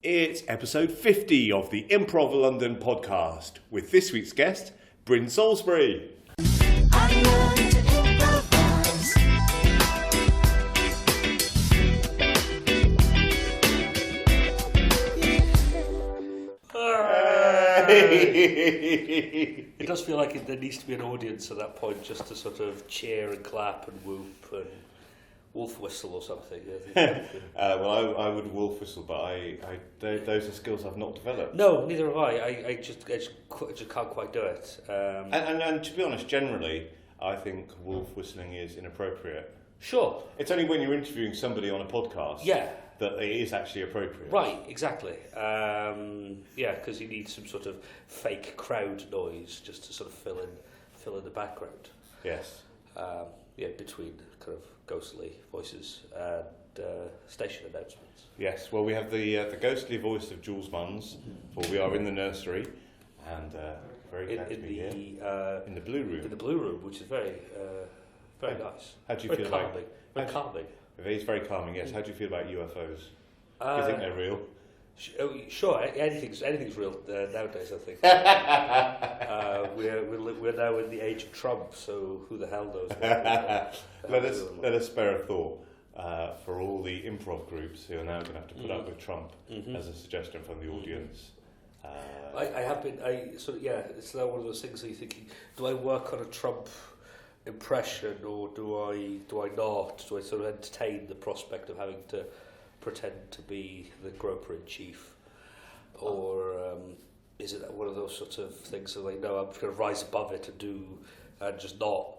It's episode 50 of the Improv London podcast with this week's guest, Bryn Salisbury. I learned to improvise. It does feel like there needs to be an audience at that point just to sort of cheer and clap and whoop and wolf whistle or something. Well, I would wolf whistle, but those are skills I've not developed. No, neither have I. I just can't quite do it. And to be honest, generally, I think wolf whistling is inappropriate. Sure. It's only when you're interviewing somebody on a podcast that it is actually appropriate. Right, exactly. Because you need some sort of fake crowd noise just to sort of fill in the background. Yes. Between kind of ghostly voices and station announcements. Yes, well, we have the ghostly voice of Jules Munns, for we are in the nursery, and very glad to be here. In the blue room. In the blue room, which is very nice. How do you very feel calming. Very calming. It's very calming, yes. How do you feel about UFOs? Do you think they're real? Sure, anything's real nowadays, I think. We're now in the age of Trump, so who the hell knows? Let us spare a thought for all the improv groups who are now going to have to put up with Trump as a suggestion from the audience. It's now one of those things that you're thinking, do I work on a Trump impression or do I not? Do I sort of entertain the prospect of having to pretend to be the groper-in-chief, or is it one of those sorts of things that I'm going to rise above it and just not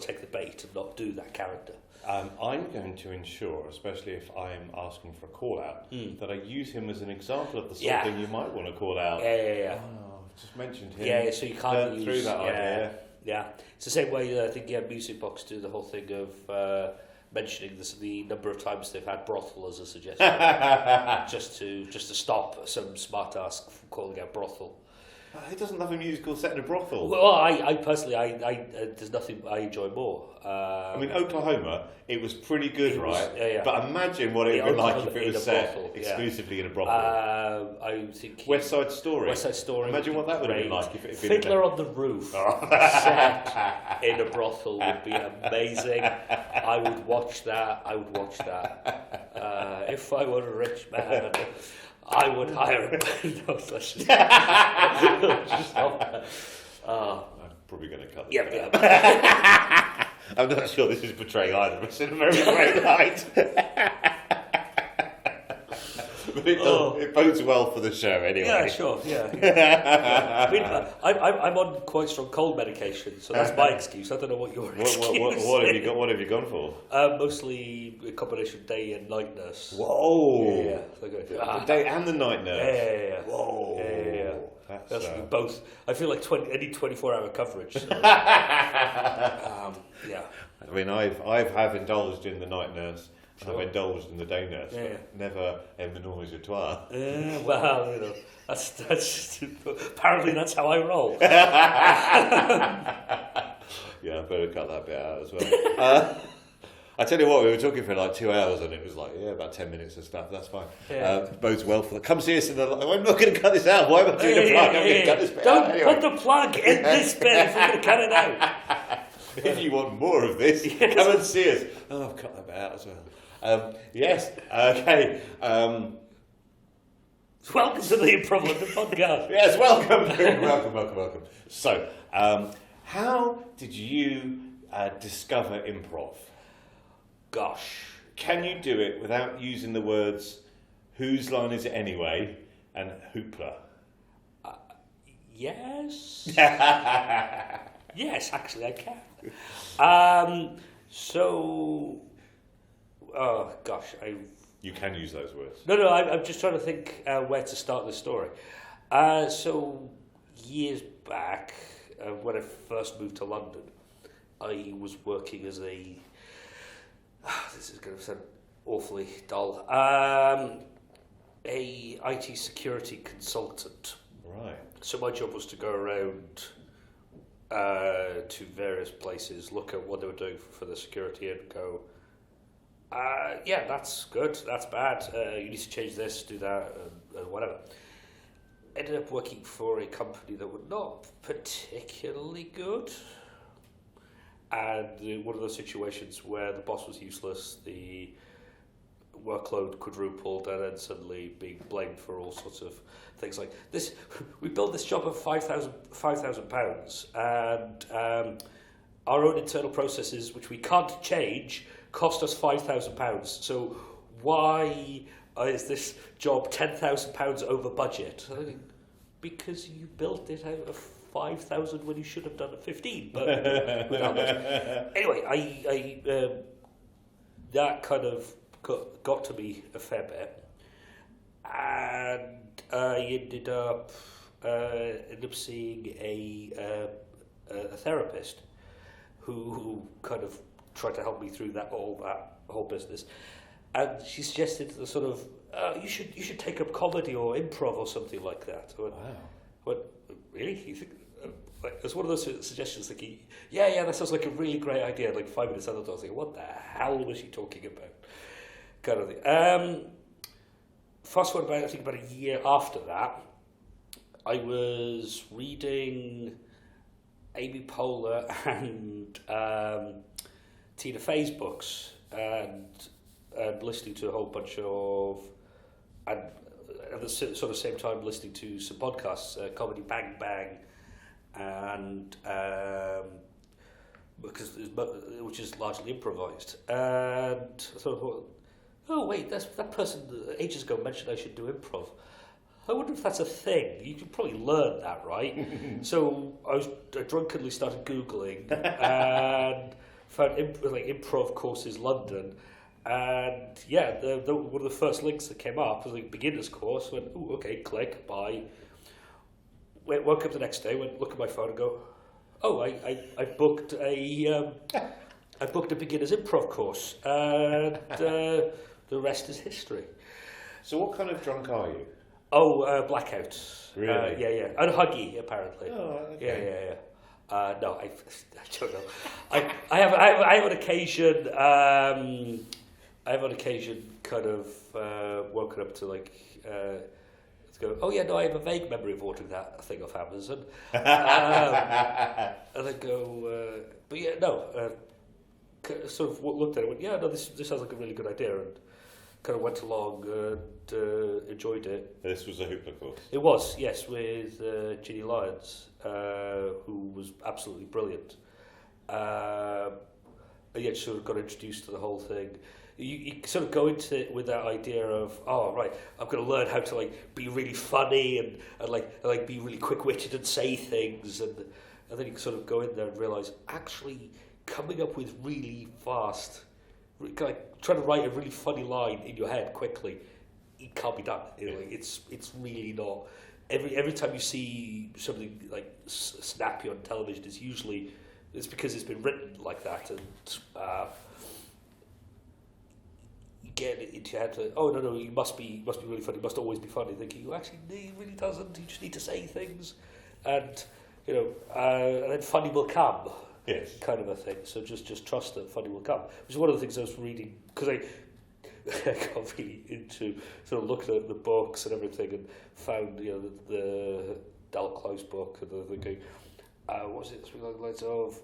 take the bait and not do that character? I'm going to ensure, especially if I'm asking for a call out, that I use him as an example of the sort of thing you might want to call out. Yeah. Oh, I've just mentioned him. Yeah, so you can't use through that idea. Yeah, it's the same way I think Music Box do the whole thing of mentioning the number of times they've had brothel as a suggestion, just to stop some smart ass from calling out brothel. He doesn't love a musical set in a brothel. Well, I personally, there's nothing I enjoy more. I mean, Oklahoma, it was pretty good, right? Yeah. But imagine what it would be like if it was set brothel, exclusively in a brothel. I think West Side Story. West Side Story. Imagine what that would have been like if it had been Fiddler on the Roof set in a brothel would be amazing. I would watch that. If I were a rich man, I would hire him. No, let's just stop. I'm probably going to cut this. Yeah. I'm not sure this is portraying either of us in a very great light. But it bodes well for the show anyway. Yeah, sure. Yeah. I mean, I'm on quite strong cold medication, so that's my excuse. I don't know what your excuse is. What have you gone for? Mostly a combination day and night nurse. Whoa! Yeah. The day and the night nurse. Yeah. Whoa! Yeah. That's both. I feel like I need 24-hour coverage. So. Yeah. I mean, I've indulged in the night nurse. Sure. I've indulged in the day nurse, but never en menage a trois. Well, that's apparently that's how I roll. Yeah, I better cut that bit out as well. I tell you what, we were talking for like 2 hours and it was like, about 10 minutes of stuff, that's fine. Yeah. Bodes well for come see us in the... I'm not going to cut this out, why am I doing a plug? I'm going to cut this bit out anyway. Don't put the plug in this bit if we're going to cut it out. If you want more of this, come and see us. Oh, I've cut that bit out as well. Yes, okay. Welcome to the Improv London podcast. Yes, welcome. So, how did you discover improv? Gosh. Can you do it without using the words, whose line is it anyway, and hoopla? Yes. Yes, actually I can. Oh gosh, You can use those words. No, I'm just trying to think where to start the story. So years back, when I first moved to London, I was working as this is going to sound awfully dull, a IT security consultant. Right. So my job was to go around to various places, look at what they were doing for the security and go, Yeah, that's good, that's bad, you need to change this, do that, whatever. Ended up working for a company that were not particularly good. And one of those situations where the boss was useless, the workload quadrupled, and then suddenly being blamed for all sorts of things like this. We built this job of £5,000, and our own internal processes, which we can't change, cost us £5,000. So why is this job £10,000 over budget? Because you built it out of 5,000 when you should have done 15. But without that. Anyway, I that kind of got to me a fair bit, and I ended up seeing a therapist who kind of tried to help me through that whole business, and she suggested the sort of you should take up comedy or improv or something like that. I went, Wow. What, really? You think? It was one of those suggestions thinking, yeah, that sounds like a really great idea. Like 5 minutes later, I was thinking, what the hell was she talking about? Kind of thing. Fast forward I think about a year after that, I was reading Amy Poehler and Tina Fey's books, and listening to a whole bunch of, and at the sort of same time listening to some podcasts, Comedy Bang Bang, and which is largely improvised. And so I thought, oh wait, that person ages ago mentioned I should do improv. I wonder if that's a thing. You could probably learn that, right? So I drunkenly started Googling and found improv courses London. And yeah, one of the first links that came up was like beginner's course. Went, ooh, okay, click, buy. Woke up the next day, went look at my phone and go, oh, I booked a beginner's improv course, and the rest is history. So what kind of drunk are you? Oh, blackout. Really? Yeah, and huggy apparently. Oh, okay. Yeah. No, I don't know. I have on occasion. I have on occasion kind of woken up to like. Go, oh yeah, no, I have a vague memory of ordering that thing off Amazon. And I go, but yeah, no, sort of looked at it and went, yeah, no, this sounds like a really good idea, and kind of went along and enjoyed it. This was a hoopla course? It was, yes, with Ginny Lyons, who was absolutely brilliant. And yet sort of got introduced to the whole thing. You sort of go into it with that idea of, oh right, I'm going to learn how to like be really funny and like be really quick-witted and say things, and then you sort of go in there and realise actually coming up with really fast, like trying to write a really funny line in your head quickly, it can't be done. You know, like, it's really not. Every time you see something like snappy on television, it's because it's been written like that, and get it into your head to, oh no, you must be really funny, you must always be funny, thinking, well, actually, no, you really doesn't, you just need to say things, and you know, and then funny will come. Yes. Kind of a thing. So just trust that funny will come. Which is one of the things I was reading, because I got really into sort of looking at the books and everything, and found, you know, the Del Close book, and thinking, what was it? Something along the lines of,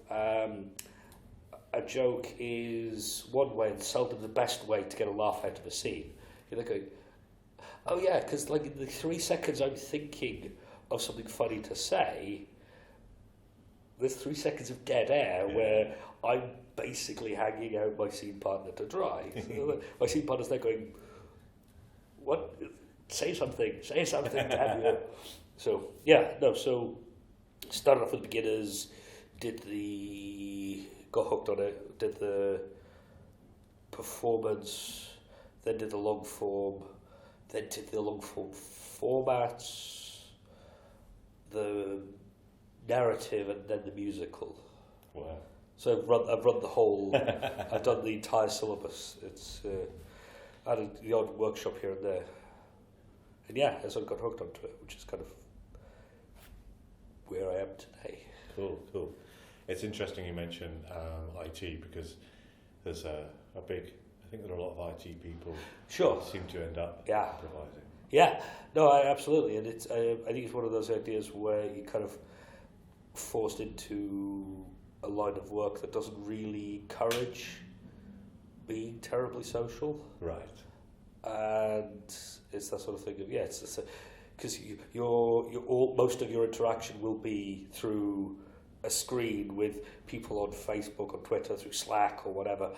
a joke is one way and seldom the best way to get a laugh out of a scene. You're like going, oh yeah, because like in the 3 seconds I'm thinking of something funny to say, there's 3 seconds of dead air where I'm basically hanging out my scene partner to dry. So my scene partner's there going, what? Say something, damn you. So yeah, no, so started off with beginners, got hooked on it, did the performance, then did the long form, then did the long form formats, the narrative, and then the musical. Wow. So I've run the whole, I've done the entire syllabus. It's I had the odd workshop here and there. And yeah, I sort of got hooked onto it, which is kind of where I am today. Cool. It's interesting you mention IT, because there's a big I think there are a lot of IT people Sure. who seem to end up Yeah. improvising. Yeah, no, absolutely, and it's. I think it's one of those ideas where you kind of forced into a line of work that doesn't really encourage being terribly social, Right. and it's that sort of thing of it's because most of your interaction will be through a screen with people on Facebook, on Twitter, through Slack or whatever,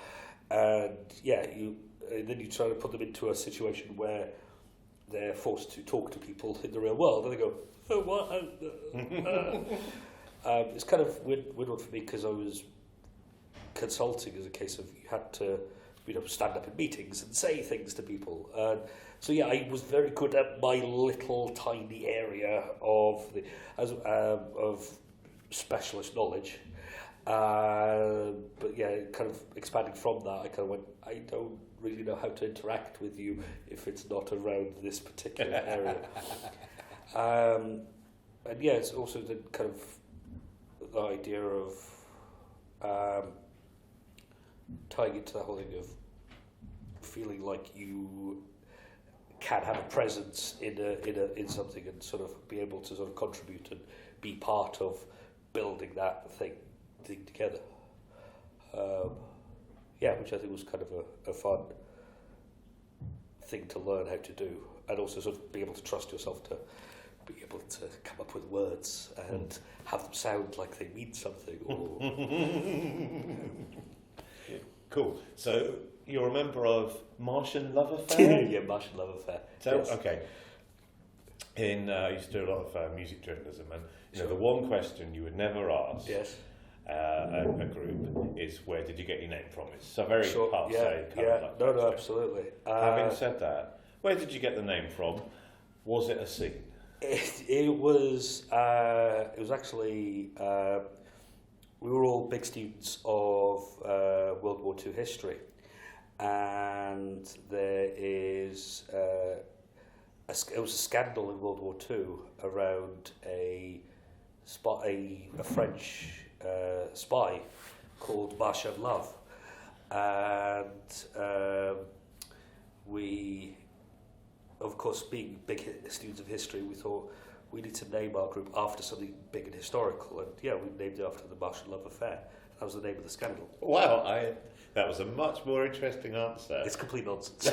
and then you try to put them into a situation where they're forced to talk to people in the real world, and they go, "Oh, what?" It's kind of weird one for me because I was consulting as a case of you had to, stand up in meetings and say things to people. So I was very good at my little tiny area of of specialist knowledge. But kind of expanding from that, I kind of went, I don't really know how to interact with you if it's not around this particular area. And it's also the kind of the idea of tying into that whole thing of feeling like you can have a presence in something and sort of be able to sort of contribute and be part of building that thing together. Which I think was kind of a fun thing to learn how to do, and also sort of be able to trust yourself to be able to come up with words and have them sound like they mean something. Or Cool. So you're a member of Martian Love Affair? yeah, Martian Love Affair. So, yes. okay. I used to do a lot of music journalism, and Sure. the one question you would never ask Yes. a group is, where did you get your name from? It's a very Sure. passe Yeah. kind of like No, question. absolutely. Having said that, where did you get the name from? Was it a scene? It was actually we were all big students of World War II history, and there is it was a scandal in World War II around a French spy called Martian Love, and we, of course, being big students of history, we thought we need to name our group after something big and historical, and we named it after the Martian Love Affair. That was the name of the scandal. Wow, that was a much more interesting answer. It's complete nonsense.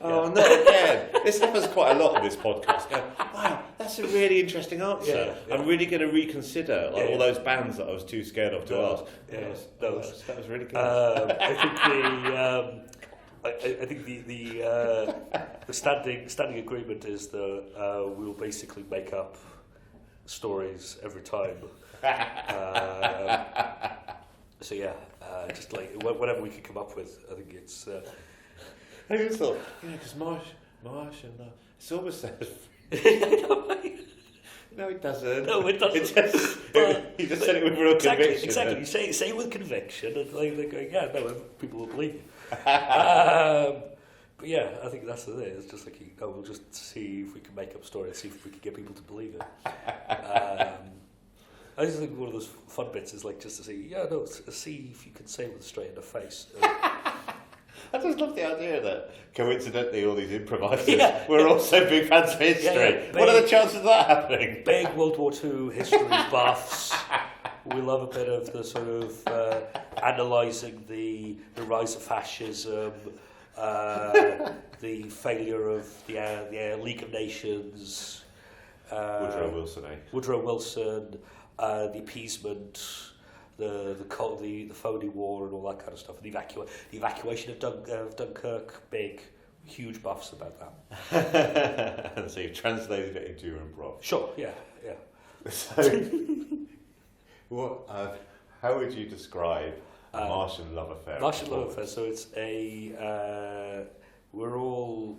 Oh, not again. This happens quite a lot on this podcast. Wow, that's a really interesting answer. Yeah. I'm really going to reconsider all those bands that I was too scared of to ask. Yeah, That was really good. I think the standing agreement is that we'll basically make up stories every time. Just like whatever we could come up with. I think it's. I just thought, because Marsh and it's almost sounds. No, it doesn't. No, it doesn't. You just said it with real conviction. Exactly. You say it with conviction, and they're going, people will believe you. But I think that's the thing. It's just like, we'll just see if we can make up stories, see if we can get people to believe it. I just think one of those fun bits is like just to see if you can say it with straight in the face. I just love the idea that coincidentally all these improvisers were also big fans of history. What are the chances of that happening? Big World War II history buffs. We love a bit of the sort of analysing the rise of fascism, the failure of the League of Nations, Woodrow Wilson, the appeasement, the phony war and all that kind of stuff, the evacuation of Dunkirk, huge buffs about that. And so you've translated it into your improv. Sure, yeah. So, how would you describe Martian Love Affair? Martian Love Affair. So it's we're all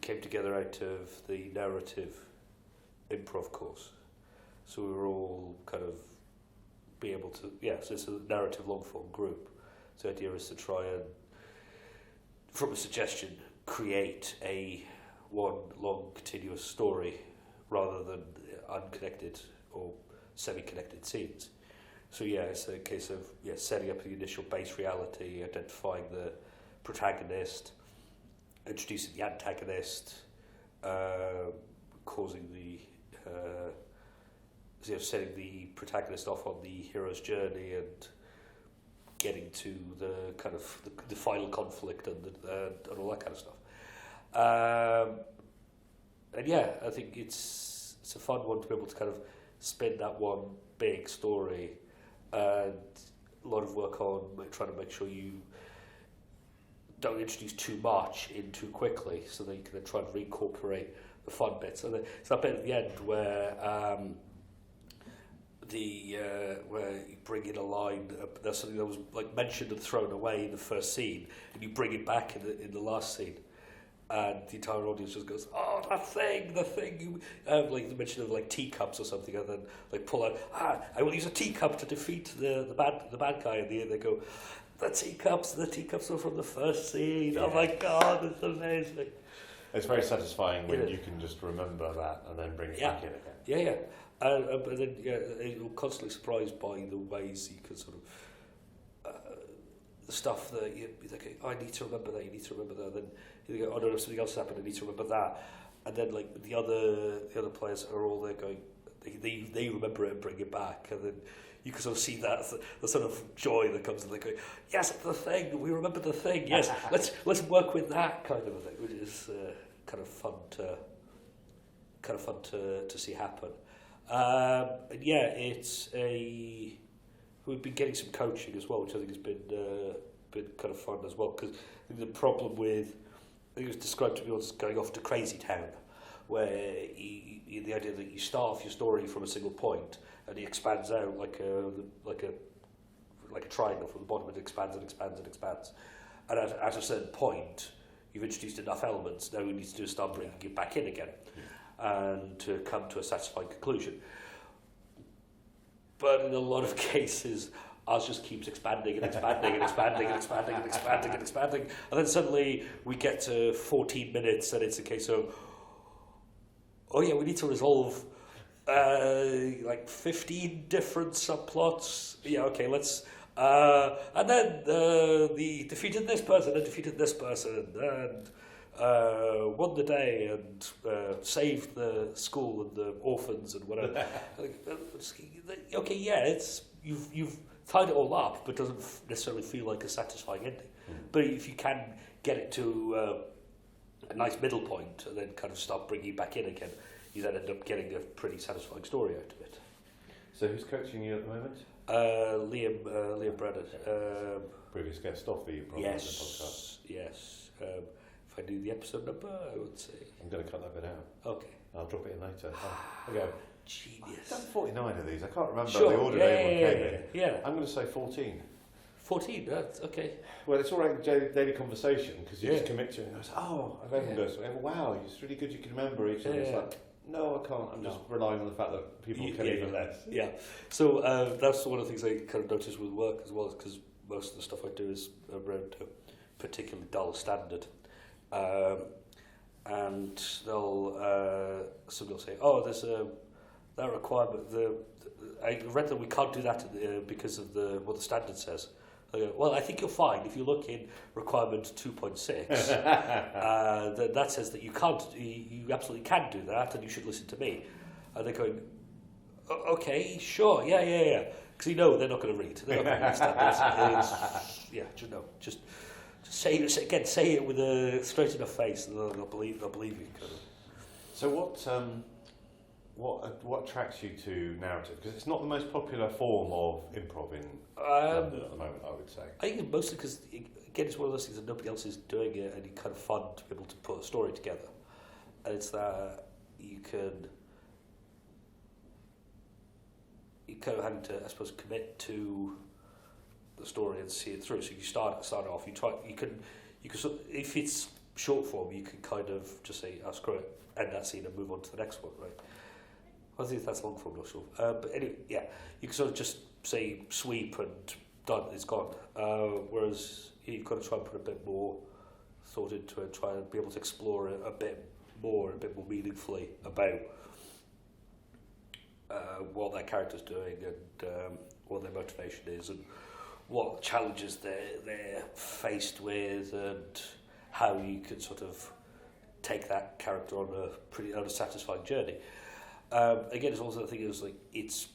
came together out of the narrative improv course. So we were all kind of be able to, so it's a narrative long form group. So the idea is to try and, from a suggestion, create one long continuous story rather than unconnected or semi-connected scenes. So yeah, it's a case of setting up the initial base reality, identifying the protagonist, introducing the antagonist, causing the setting the protagonist off on the hero's journey and getting to the kind of the final conflict and all that kind of stuff. And yeah, I think it's a fun one to be able to kind of spin that one big story, and a lot of work on trying to make sure you don't introduce too much in too quickly, so that you can then try and reincorporate the fun bits. So it's that bit at the end where where you bring in a line, there's something that was like mentioned and thrown away in the first scene, and you bring it back in the last scene, and the entire audience just goes, "Oh, the thing!" You like the mention of like teacups or something, and then like pull out, I will use a teacup to defeat the bad guy, and they go, the teacups are from the first scene. Yeah. Oh my god, it's amazing. It's very satisfying when you can just remember that and then bring it back in again. Yeah. But then, you're constantly surprised by the ways you can sort of the stuff that you think, I need to remember that. You need to remember that. Then you go, oh no, something else happened. I need to remember that. And then like the other players are all there going, they remember it and bring it back. And then you can sort of see that the sort of joy that comes, and they go, yes, the thing. We remember the thing. Yes, let's work with that kind of a thing, which is kind of fun to see happen. And yeah, we've been getting some coaching as well, which I think has been kind of fun as well, because I think the problem with, I think it was described to me as going off to Crazy Town, where the idea that you start off your story from a single point and it expands out like a triangle from the bottom. It expands and expands and expands, and at a certain point you've introduced enough elements. Now we need to do is start bringing it back in again, and to come to a satisfying conclusion. But in a lot of cases, ours just keeps expanding and expanding and expanding and expanding and expanding and expanding, and then suddenly we get to 14 minutes and it's a case of, oh yeah, we need to resolve like 15 different subplots. Yeah, okay, let's. And then the defeated this person and defeated this person and won the day and saved the school and the orphans and whatever. Okay, yeah, it's you've tied it all up, but doesn't necessarily feel like a satisfying ending. But if you can get it to a nice middle point and then kind of start bringing it back in again, you then end up getting a pretty satisfying story out of it. So who's coaching you at the moment? Liam Brennan. Previous guest of the Improv podcast. Yes. If I knew the episode number, I would say. I'm going to cut that bit out. Okay. I'll drop it in later. I'll go. Genius. I've done 49 of these. I can't remember Sure. the order everyone came in. Yeah. I'm going to say 14. 14, that's okay. Well, it's all right in daily conversation because you just commit to it and goes, oh, I've opened this. Wow, it's really good you can remember each of them. It's like, no, I can't. I'm just relying on the fact that people can even less. Yeah. So that's one of the things I kind of notice with work as well, because most of the stuff I do is around a particularly dull standard. And somebody will say, oh, there's that requirement. I read that we can't do that because of what the standard says. I go, well, I think you'll find if you look in requirement 2.6, that says that you can't, you absolutely can do that, and you should listen to me. And they're going, okay, sure, yeah. Because they're not going to read. They're not going to read standards. Just say it with a straight enough face, and they'll believe you. Kind of. So what attracts you to narrative? Because it's not the most popular form of improv in London at the moment, I would say. I think it's mostly because, again, it's one of those things that nobody else is doing it, and it's kind of fun to be able to put a story together. And it's that you kind of having to, I suppose, commit to the story and see it through. So you start off. You can if it's short form, you can kind of just say, "Oh, screw it," end that scene and move on to the next one, right? I think that's long form, not short. But anyway, yeah, you can sort of just say sweep and done. It's gone. Whereas you've got to try and put a bit more thought into it, try and be able to explore it a bit more meaningfully about what that character's doing and what their motivation is and what challenges they're faced with, and how you can sort of take that character on a pretty unsatisfying journey. Again, it's also the thing is like it's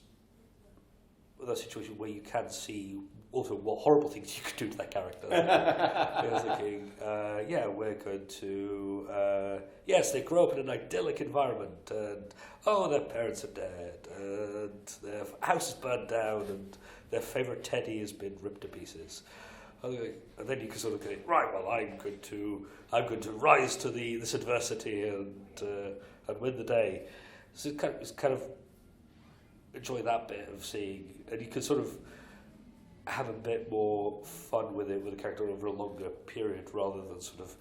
that situation where you can see also what horrible things you could do to that character. I was thinking, we're going to yes, they grow up in an idyllic environment, and their parents are dead, and their house is burned down, and their favourite teddy has been ripped to pieces. And then you can sort of go, right, well, I'm going to rise to this adversity and win the day. So it's kind of enjoy that bit of seeing, and you can sort of have a bit more fun with it with the character over a longer period rather than sort of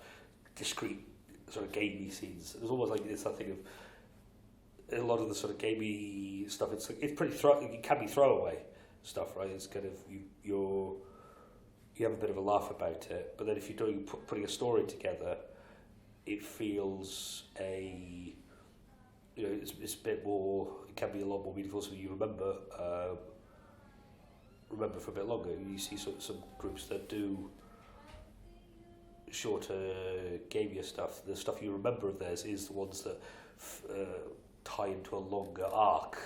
discrete sort of gamey scenes. It's almost like it's that thing of a lot of the sort of gamey stuff. It's pretty it can be throwaway stuff, right? It's kind of you have a bit of a laugh about it, but then if you're putting a story together, it feels it's a bit more. It can be a lot more meaningful, so you remember for a bit longer. You see some groups that do shorter, gamier stuff. The stuff you remember of theirs is the ones that tie into a longer arc.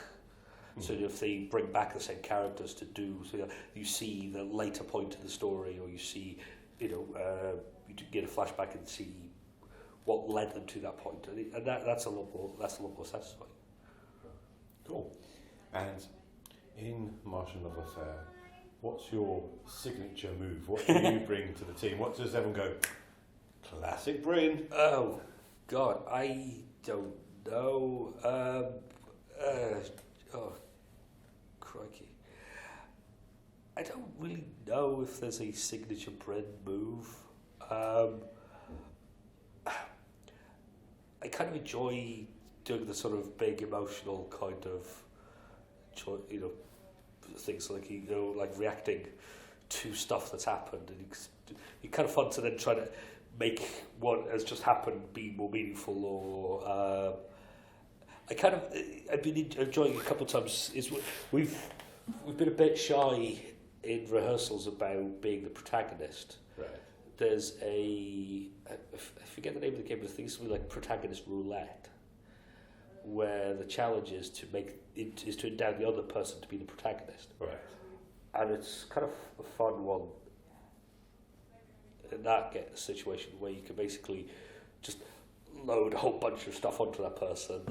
So if they bring back the same characters to do, so you see the later point of the story, or you see, you get a flashback and see what led them to that point, and that's a lot more satisfying. Cool. And in Martian Love Affair, what's your signature move? What do you bring to the team? What does everyone go, classic Bryn? Oh, God, I don't know. Crikey. I don't really know if there's a signature Bryn move. I kind of enjoy doing the sort of big emotional kind of, things like like reacting to stuff that's happened, and it's kind of fun to then try to make what has just happened be more meaningful. Or I've been enjoying a couple of times. We've been a bit shy in rehearsals about being the protagonist. Right. There's I forget the name of the game, but I think it's something like protagonist roulette, where the challenge is to endow the other person to be the protagonist. Right. And it's kind of a fun one in that situation where you can basically just load a whole bunch of stuff onto that person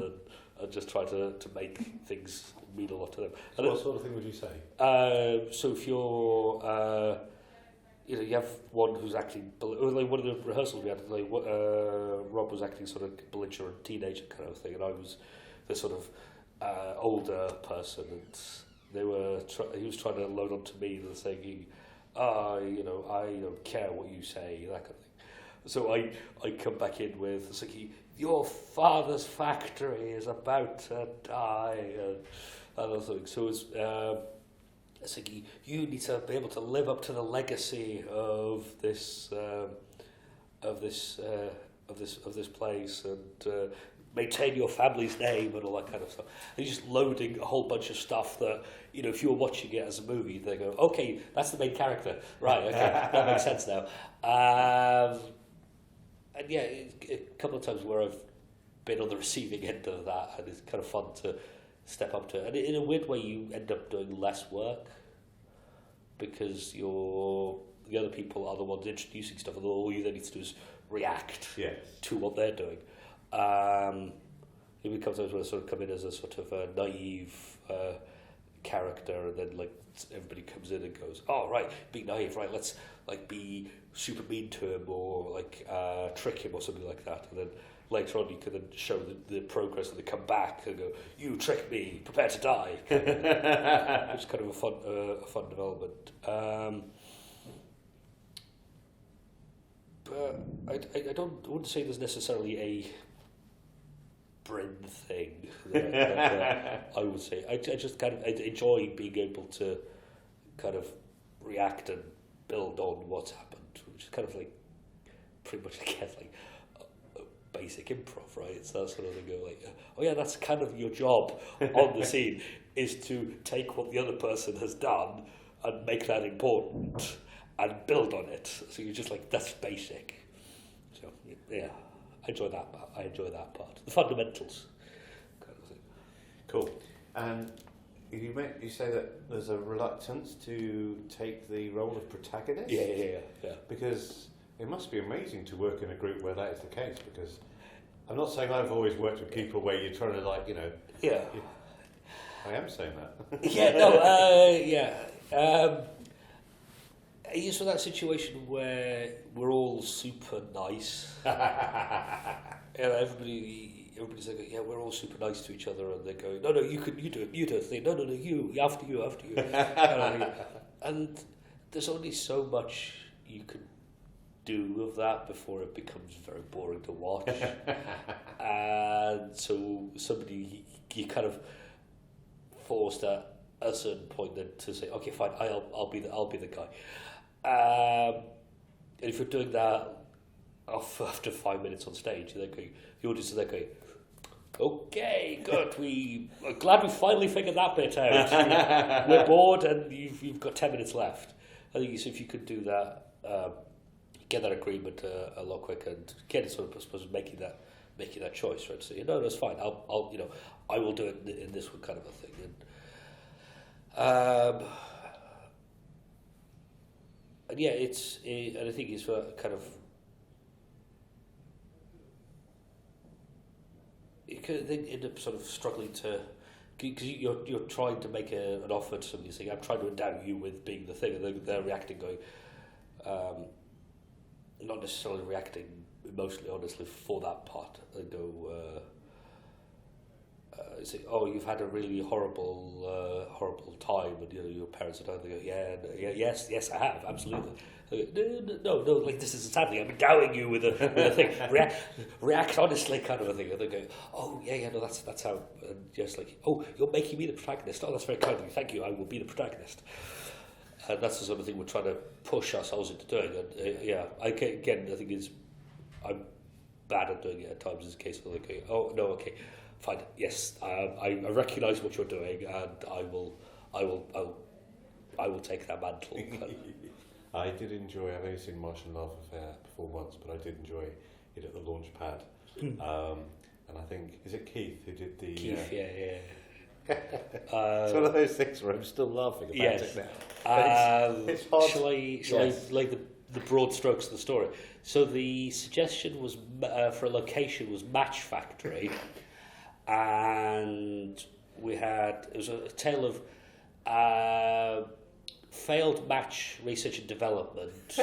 and just try to make things mean a lot to them. So what sort of thing would you say? So if you're you have one who's acting, like one of the rehearsals we had, like Rob was acting sort of belligerent teenager kind of thing, and I was the sort of older person, and he was trying to load onto me the saying, I don't care what you say, that kind of thing. So I come back in with, it's like, your father's factory is about to die, and other things. So it's like you need to be able to live up to the legacy of this place, and maintain your family's name and all that kind of stuff. And you're just loading a whole bunch of stuff that, if you were watching it as a movie, they go, okay, that's the main character, right? Okay, that makes sense now. And yeah, a couple of times where I've been on the receiving end of that, and it's kind of fun to step up to it. And in a weird way, you end up doing less work because the other people are the ones introducing stuff, and all you then need to do is react to what they're doing. It becomes times where I sort of come in as a sort of a naive character, and then like everybody comes in and goes, "Oh right, be naive, right? Let's like be super mean to him, or like trick him, or something like that." And then later on, you can then show the progress, and they come back and go, "You tricked me, prepare to die." Which is kind of a fun development. But I wouldn't say there's necessarily a Bryn thing that I would say. I just kind of enjoy being able to kind of react and build on what's happened, which is kind of like pretty much again like basic improv, right? It's that sort of thing of like, oh yeah, that's kind of your job on the scene, is to take what the other person has done and make that important and build on it. So you're just like, that's basic. So yeah, I enjoy that part. The fundamentals kind of thing. Cool. And you say that there's a reluctance to take the role of protagonist? Yeah. Because it must be amazing to work in a group where that is the case, because I'm not saying I've always worked with people where you're trying to like, you know... Yeah. I am saying that. Are you saw that situation where we're all super nice? Everybody's like, yeah, we're all super nice to each other, and they're going, no, you do it, thing. No, you, after you. And there's only so much you can do of that before it becomes very boring to watch. And so you kind of forced at a certain point then to say, okay, fine, I'll be the guy. And if you're doing that after 5 minutes on stage, the audience is going, okay, good. I'm glad we finally figured that bit out. We're bored, and you've got 10 minutes left. I think if you could do that, get that agreement a lot quicker, and get it sort of, I suppose, making that choice, right? So no, that's fine. I will do it in this one, kind of a thing. And yeah, and I think it's kind of. You could end up sort of struggling to, because you're trying to make an offer to somebody saying, I'm trying to endow you with being the thing, and they're reacting going, not necessarily reacting emotionally, honestly, for that part. They go, say, oh, you've had a really horrible time, and your parents are dying. They go, yes, I have, absolutely. No, like this isn't happening. I'm endowing you with a thing. React honestly, kind of a thing. And they go, oh no, that's how. And just like, oh, you're making me the protagonist. Oh, that's very kind of you. Thank you. I will be the protagonist. And that's the sort of thing we're trying to push ourselves into doing. And I think I'm bad at doing it at times. It's a case of like, oh no, okay, fine, yes, I recognise what you're doing, and I will take that mantle. I did enjoy. I've only seen Martial Love Affair before once, but I did enjoy it at the launch pad. And I think, is it Keith who did the... Keith, yeah. It's one of those things where I'm still laughing about it now. It's hard. Shall I lay the broad strokes of the story? So the suggestion was for a location was Match Factory, and it was a tale of failed match research and development,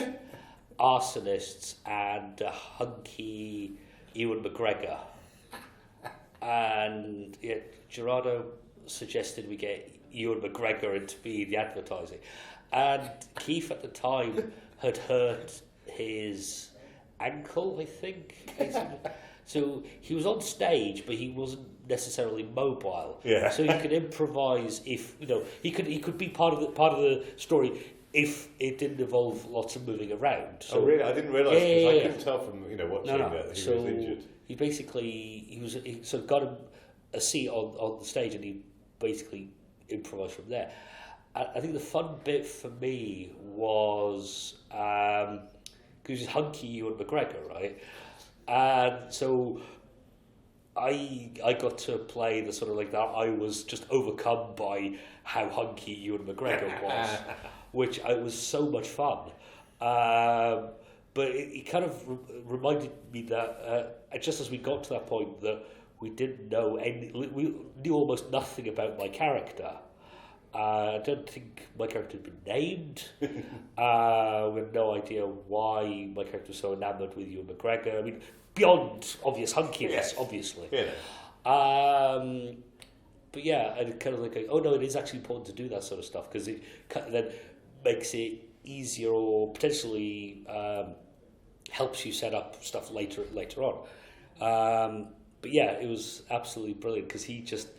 arsonists, and hunky Ewan McGregor. And Gerardo suggested we get Ewan McGregor in to be the advertising. And Keith at the time had hurt his ankle, I think. So he was on stage, but he wasn't necessarily mobile. Yeah. So he could improvise if he could be part of the story if it didn't involve lots of moving around. So, oh really? I didn't realise because I couldn't tell from watching that he was injured. He got him a seat on the stage, and he basically improvised from there. I think the fun bit for me was because he's hunky Ewan McGregor, right? And so I got to play the sort of like that. I was just overcome by how hunky Ewan McGregor was, which was so much fun. But it kind of reminded me that just as we got to that point that we didn't know we knew almost nothing about my character. I don't think my character had been named. We had no idea why my character was so enamoured with Ewan McGregor. I mean, beyond obvious hunkiness, obviously. Yeah. But yeah, and kind of like, oh no, it is actually important to do that sort of stuff because it then makes it easier or potentially helps you set up stuff later on. But yeah, it was absolutely brilliant because he just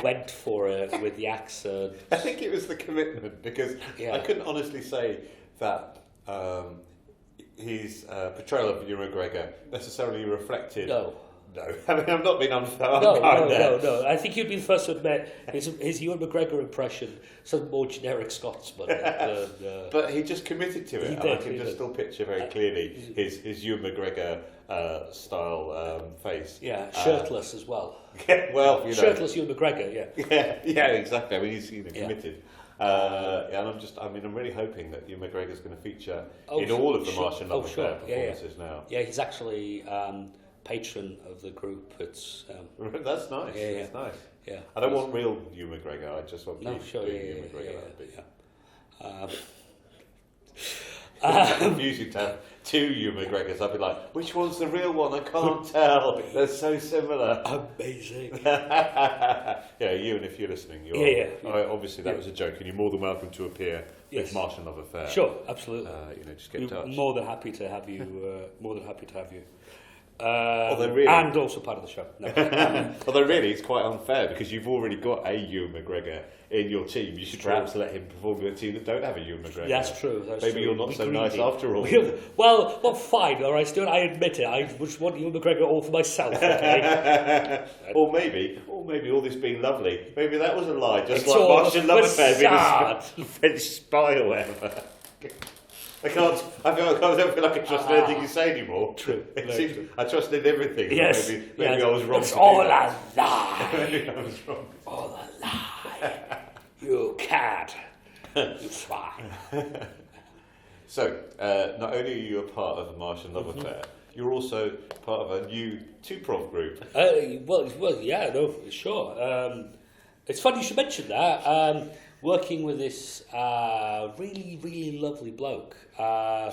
went for it with the accent. I think it was the commitment because I couldn't honestly say that his portrayal of Ewan McGregor necessarily reflected? No. No. I mean, I'm not being unfair. No. I think you'd be the first to admit his Ewan McGregor impression sounds more generic Scotsman. But he just committed to it. He And did, I can he just did. still picture very clearly his Ewan McGregor style face. Yeah, shirtless as well. Well, you know. Shirtless Ewan McGregor, yeah. Yeah, exactly. I mean, he's committed. And I'm really hoping that Ewan McGregor's going to feature in all of the Martian Love Affair performances now. Yeah, he's actually patron of the group. It's That's nice. That's nice. Yeah. I don't want real Ewan McGregor. I just want Ewan yeah, McGregor. It's confusing to have two Ewan McGregors. I'd be like, which one's the real one? I can't tell. They're so similar. Amazing. Yeah, Ewan, if you're listening, obviously that was a joke, and you're more than welcome to appear with Martian Love Affair. Sure, absolutely. Just get in touch. More than happy to have you. More than happy to have you. And also part of the show. No. Although really, it's quite unfair because you've already got a Ewan McGregor in your team. You should perhaps let him perform with a team that don't have a Ewan McGregor. That's true. Maybe you're not so nice after all. Well, fine. All right, Stuart. I admit it. I just want Ewan McGregor all for myself. Okay? or maybe all this being lovely. Maybe that was a lie. Just It's like all Martian Love Affair being a facade. French spy or whatever. I don't feel like I trust anything you say anymore. True. I trusted everything. Yes. Maybe I was wrong. It's to all do that. a lie. Maybe I was wrong. All a lie. You cad. You swine. So, not only are you a part of the Martian Love Affair, you're also part of a new two-prov group. Well, yeah, no, sure. It's funny you should mention that. Working with this really, really lovely bloke.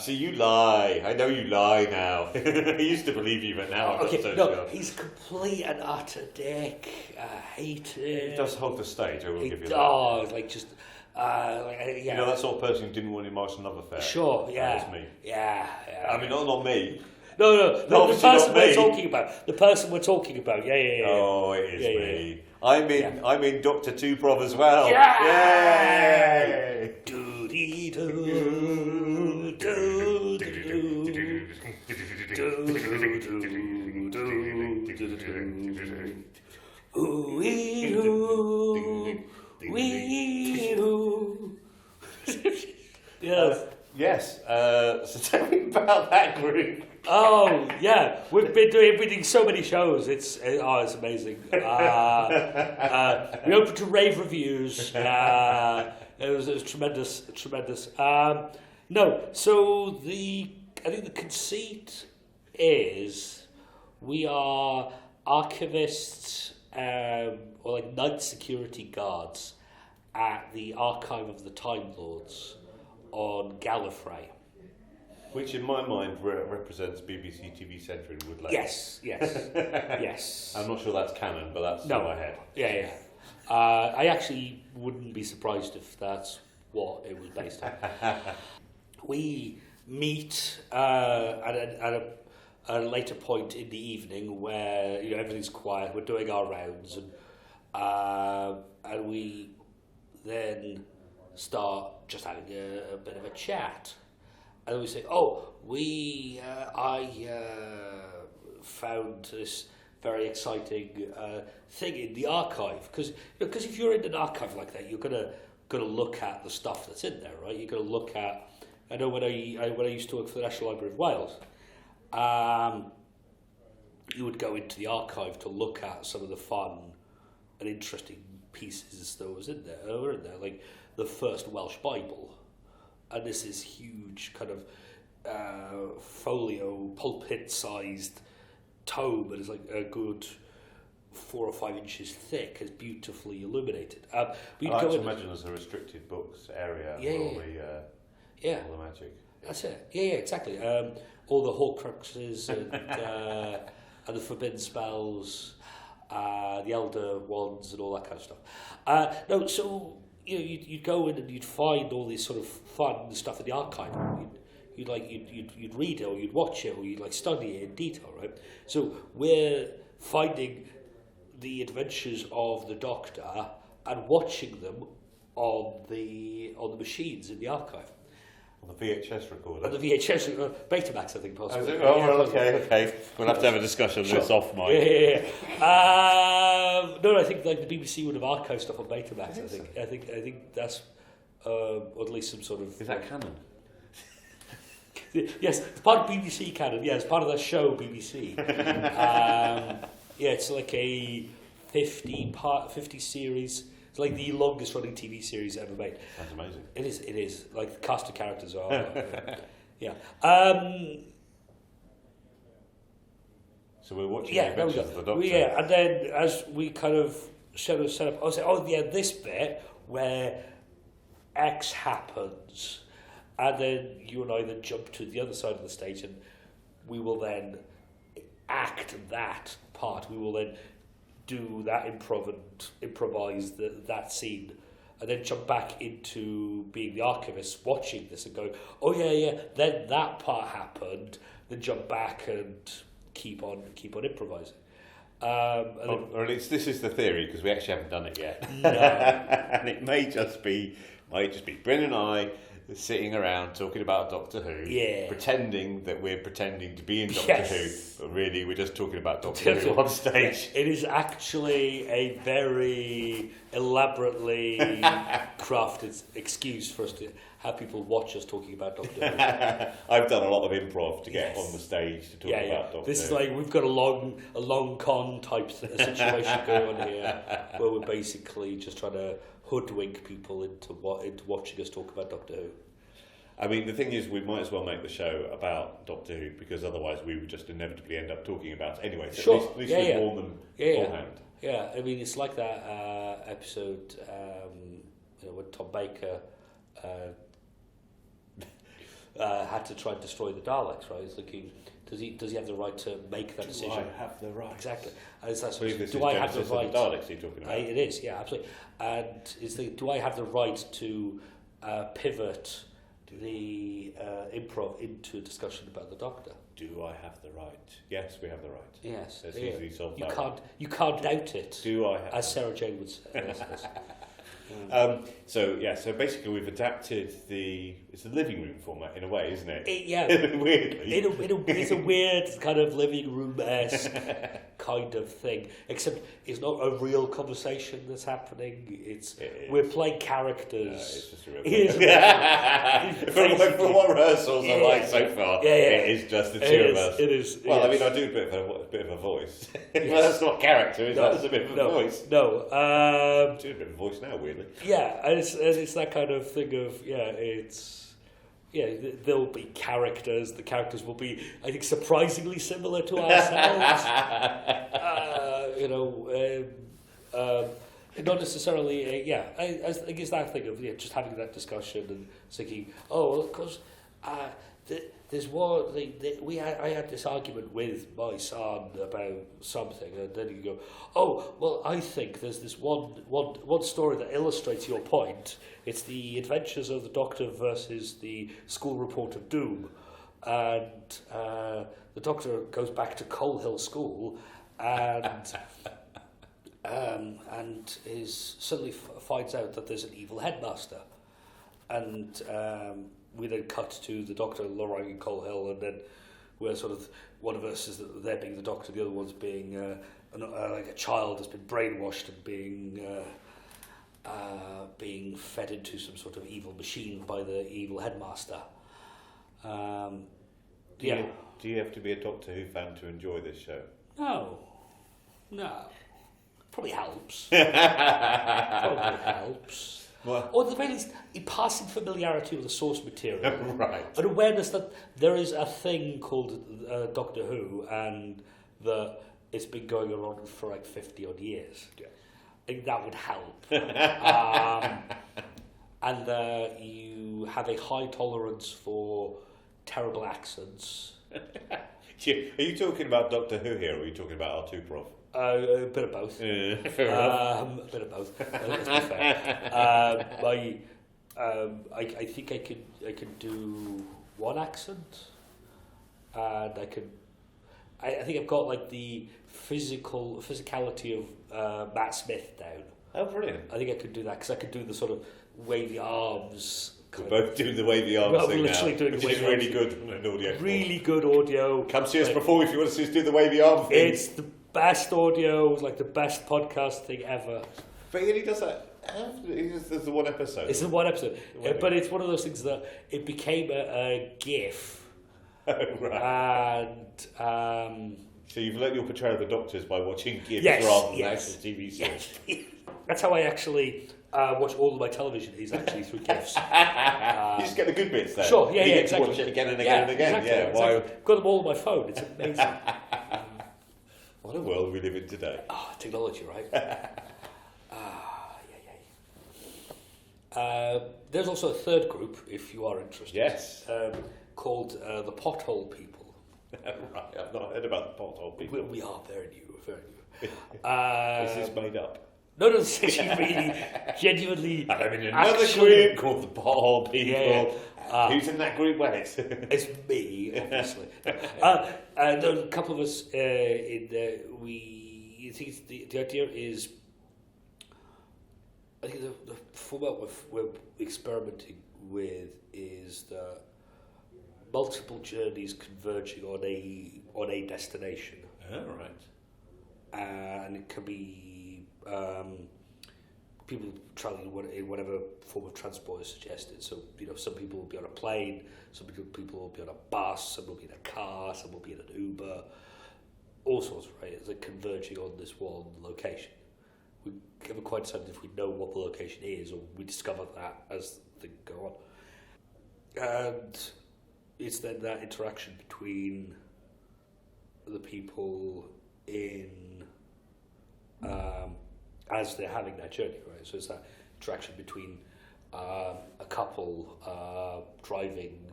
See, you lie. I know you lie now. I used to believe you, but now I'm not so sure. He's a complete and utter dick. I hate him. He does hold the stage, I will give you that. Oh, like just... You know that sort of person who didn't want a Martian Love Affair? Sure, yeah. That was me. Yeah. I mean, not me. No, the Obviously person not me. we're talking about. The person we're talking about. Yeah. Oh, it is Yeah, me. I'm in Doctor Two-Prov as well. Yeah! Yay! Do-dee-doo, do-dee-doo, do-dee-doo. Ooh-wee-doo, wee-doo. Yes. Yes. So tell me about that group. Oh yeah, we've been doing so many shows. It's amazing. We opened to rave reviews. It was tremendous. No, so I think the conceit is we are archivists or like night security guards at the Archive of the Time Lords on Gallifrey. Which in my mind represents BBC TV Centre in Woodlane. Yes. I'm not sure that's canon, but that's in my head. Yeah. I actually wouldn't be surprised if that's what it was based on. We meet at a later point in the evening where everything's quiet. We're doing our rounds, and we then start just having a bit of a chat. And we say, I found this very exciting thing in the archive. Because if you're in an archive like that, you're gonna look at the stuff that's in there, right? You're gonna look at. I know when I used to work for the National Library of Wales, you would go into the archive to look at some of the fun and interesting pieces that were in there, like the first Welsh Bible. And this is huge kind of folio, pulpit-sized tome, and it's like a good 4 or 5 inches thick. It's beautifully illuminated. I like to imagine there's a restricted books area for all the magic. That's it. Yeah, exactly. All the Horcruxes and the forbidden spells, the elder wands, and all that kind of stuff. You'd go in and you'd find all this sort of fun stuff in the archive. You'd read it, or you'd watch it, or you'd study it in detail, right? So we're finding the adventures of the Doctor and watching them on the machines in the archive. On the VHS recorder. On the VHS, Betamax, I think, Oh, possibly. is it? Oh, well, okay. We'll have to have a discussion on this off mic. No, I think like the BBC would have archived stuff on Betamax. I think that's or at least some sort of. Is that canon? Yes, it's part of BBC canon. Yeah, it's part of that show BBC. It's like a 50 series. It's like the longest running TV series ever made. That's amazing. It is. Like the cast of characters are. Yeah. So we're watching Yeah, the there we Adventures go. of the Doctor. Yeah, and then as we kind of set up, I was like, this bit where X happens, and then you and I then jump to the other side of the stage, and we will then act that part. We will then do that improv and improvise that scene, and then jump back into being the archivist, watching this and going, oh yeah, then that part happened. Then jump back and keep on improvising. Or at least this is the theory, because we actually haven't done it yet. No. And it might just be Bryn and I sitting around talking about Doctor Who, pretending that we're pretending to be in Doctor Who, but really we're just talking about Doctor Who on stage. It is actually a very elaborately crafted excuse for us to have people watch us talking about Doctor Who. I've done a lot of improv to get on the stage to talk about Doctor Who. This is like we've got a long con type situation going on here, where we're basically just trying to hoodwink people into watching us talk about Doctor Who. I mean, the thing is, we might as well make the show about Doctor Who, because otherwise we would just inevitably end up talking about it anyway. So Sure. at least we've warned them beforehand. Yeah, I mean, it's like that episode when Tom Baker had to try and destroy the Daleks, right? He's thinking, does he have the right to make that decision? Do I have the right? Exactly. And it's that So sort of, this do is I have the Genesis of right? the Daleks you're talking about? It is, yeah, absolutely. And do I have the right to pivot the improv into a discussion about the Doctor? Do I have the right? Yes, we have the right. Yes. Let's yeah. easily solve that. You can't doubt it. Do I have? As Sarah Jane would say. Yes. So basically we've adapted it's a living room format in a way, isn't it? Weirdly. It's a weird kind of living room-esque kind of thing, except it's not a real conversation that's happening. We're playing characters. It's just a real It's from what rehearsals are like so far, it is just the two of us. It is. Well, yes. I mean, I do a bit of a voice. Yes. Well, that's not character, is No, that? That's a bit of a voice. No. I'm doing a bit of a voice now, weirdly. Yeah, and it's that kind of thing of there'll be characters. The characters will be, I think, surprisingly similar to ourselves. Not necessarily. I think it's that thing of just having that discussion and thinking, because there's one. I had this argument with my son about something, and then you go, I think there's this one story that illustrates your point. It's the Adventures of the Doctor versus the School Report of Doom, and the Doctor goes back to Coal Hill School, and suddenly finds out that there's an evil headmaster, and we then cut to the Doctor lying in Coal Hill, and then we're sort of, one of us is there being the Doctor, the other one's being like a child has been brainwashed and being fed into some sort of evil machine by the evil headmaster. Do you have to be a Doctor Who fan to enjoy this show? No. Probably helps. Well, Or at the very least, a passing familiarity with the source material. right. An awareness that there is a thing called Doctor Who, and that it's been going on for like 50 odd years. Yeah. I think that would help. And you have a high tolerance for terrible accents. Are you talking about Doctor Who here, or are you talking about R2 Prof? A bit of both. Fair enough. A bit of both. Let's be fair. I think I could do one accent, and I think I've got like the physicality of Matt Smith down. Oh, brilliant. I think I could do that because I could do the sort of wavy arms We're both doing the wavy arm Well, thing we're literally now, doing which the is wavy really arms. good on an audio. Really good audio. Come see us Like, before if you want to see us do the wavy arm thing. It's the best audio, like the best podcast thing ever. But he only does that. There's the one episode. It's the one episode, one but it's one of those things that it became a GIF, Oh, right. and So you've learnt your portrayal of the Doctors by watching GIFs Yes, rather than yes. actual TV series. that's how I actually watch all of my television. Is actually through GIFs. You just get the good bits there. Sure, yeah, you yeah, get exactly. to watch it again and again and again. Exactly, Yeah, exactly. Got them all on my phone. It's amazing. What a world we live in today. Technology, right? There's also a third group, if you are interested. Yes. Called the Pothole People. Right, I've not heard about the pothole people. We are very new, very new. Is this made up? No, this is actually really, genuinely. And I'm in another actually- group called the pothole people. Yeah. Who's in that group? Well, it's It's me, obviously. And there are a couple of us in there. I think the idea is, I think the format we're experimenting with is that multiple journeys converging on a destination. all right. And it can be people travelling in whatever form of transport is suggested. So, some people will be on a plane, some people will be on a bus, some will be in a car, some will be in an Uber, all sorts, right? It's like converging on this one location. We haven't quite decided if we know what the location is, or we discover that as things go on. And it's then that interaction between the people in as they're having that journey, right? So it's that interaction between a couple driving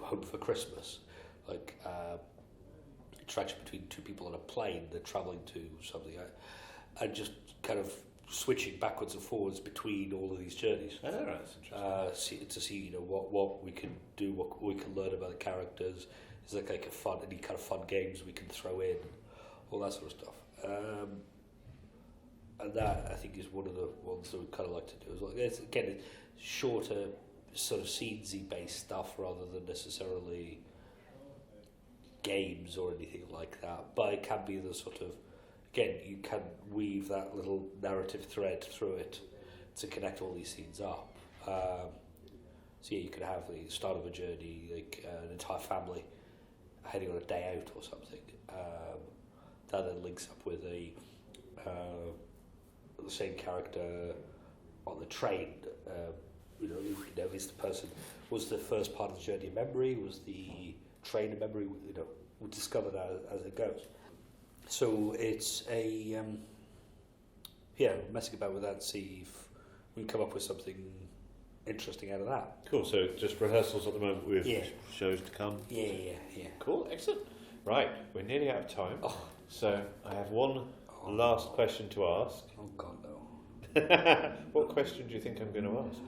home for Christmas, like interaction between two people on a plane they're travelling to something, and just kind of switching backwards and forwards between all of these journeys. Oh, right, that's interesting. To see what we can do, what we can learn about the characters. Is like a fun, any kind of fun games we can throw in, all that sort of stuff. And that I think is one of the ones that we kind of like to do as well. It's shorter, sort of scenesy based stuff rather than necessarily games or anything like that. But it can be the sort of, you can weave that little narrative thread through it to connect all these scenes up. So you could have the start of a journey, like an entire family heading on a day out or something. That then links up with the same character on the train. Is the person, was the first part of the journey a memory? Was the train a memory? We'll discover that as it goes. So it's messing about with that and see if we can come up with something interesting out of that. Cool, so just rehearsals at the moment with shows to come? Yeah. Cool, excellent. Right, we're nearly out of time. Oh. So I have one last question to ask. Oh, God, no. What question do you think I'm going to ask?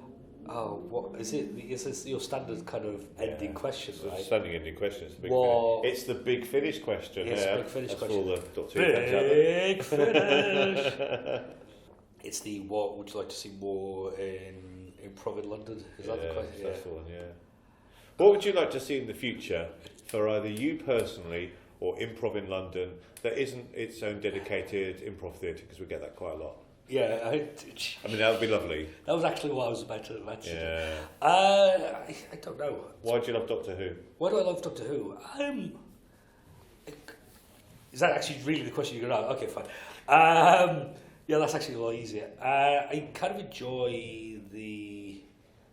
Oh, what is it? Is this your standard kind of ending question, It's a right? standing ending question. It's the big What- finish. It's the big finish question. It's yeah. the big finish That's question. for all the Doctor Who fans out there. Big finish. It's the what would you like to see more in Improv in London? Is that the question? That's the one, yeah. What would you like to see in the future for either you personally or Improv in London that isn't its own dedicated improv theatre? Because we get that quite a lot. Yeah, I mean, that would be lovely. that was actually what I was about to say. Yeah. I don't know. Why do you love Doctor Who? Why do I love Doctor Who? Is that actually really the question you're going to ask? Okay, fine. Yeah, that's actually a lot easier. I kind of enjoy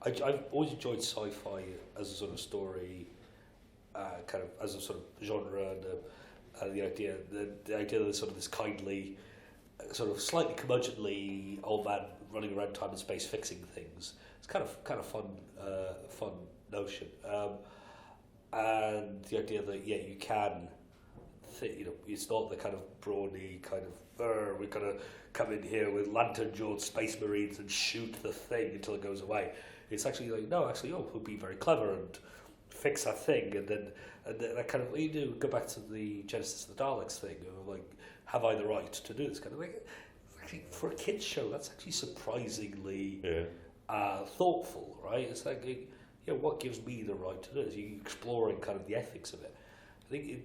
I've always enjoyed sci-fi as a sort of story, kind of as a sort of genre, and the idea that sort of this kindly, sort of slightly curmudgeonly old man running around time and space fixing things. It's kind of fun notion, and the idea that you can, it's not the kind of brawny kind of we're gonna come in here with lantern jawed space marines and shoot the thing until it goes away. It's actually like we'll be very clever and fix that thing, and then that kind of go back to the Genesis of the Daleks thing of like, have I the right to do this kind of thing? Actually, for a kids show, that's actually surprisingly thoughtful, right? It's like what gives me the right to do this? You're exploring kind of the ethics of it. I think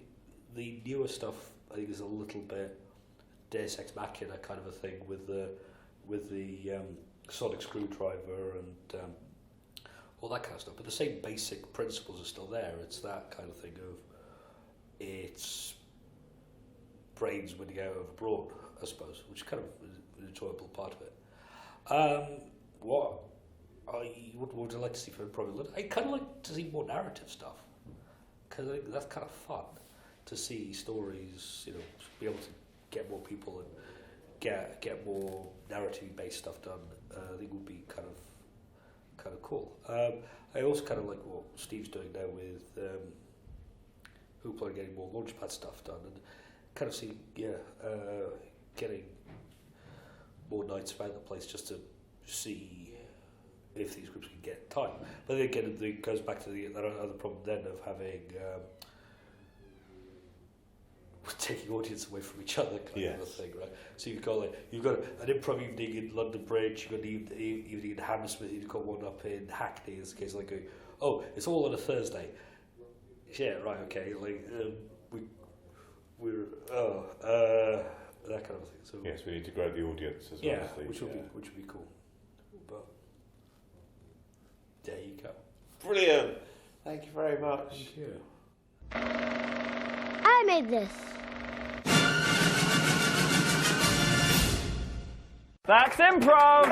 the newer stuff, I think, is a little bit Deus Ex Machina kind of a thing with the sonic screwdriver and all that kind of stuff. But the same basic principles are still there. It's that kind of thing of it's brains winning out over brawn, I suppose, which is kind of an enjoyable part of it. What would I like to see from Improv? I kind of like to see more narrative stuff, because I think that's kind of fun to see stories, be able to get more people and get more narrative based stuff done. I think would be kind of cool. I also kind of like what Steve's doing now with Hoopla and getting more Launchpad stuff done, and kind of see getting more nights around the place just to see if these groups can get time. But then again, it goes back to that other problem then of having taking audience away from each other kind of a thing, right? So you've got an improv evening in London Bridge, you've got an evening in Hammersmith, you've got one up in Hackney. It's the case like, it's all on a Thursday. Yeah, right, okay. Like we're that kind of thing. So yes, we need to grow the audience as well. Yeah, which would be cool. But there you go. Brilliant. Thank you very much. Thank you. I made this. That's improv!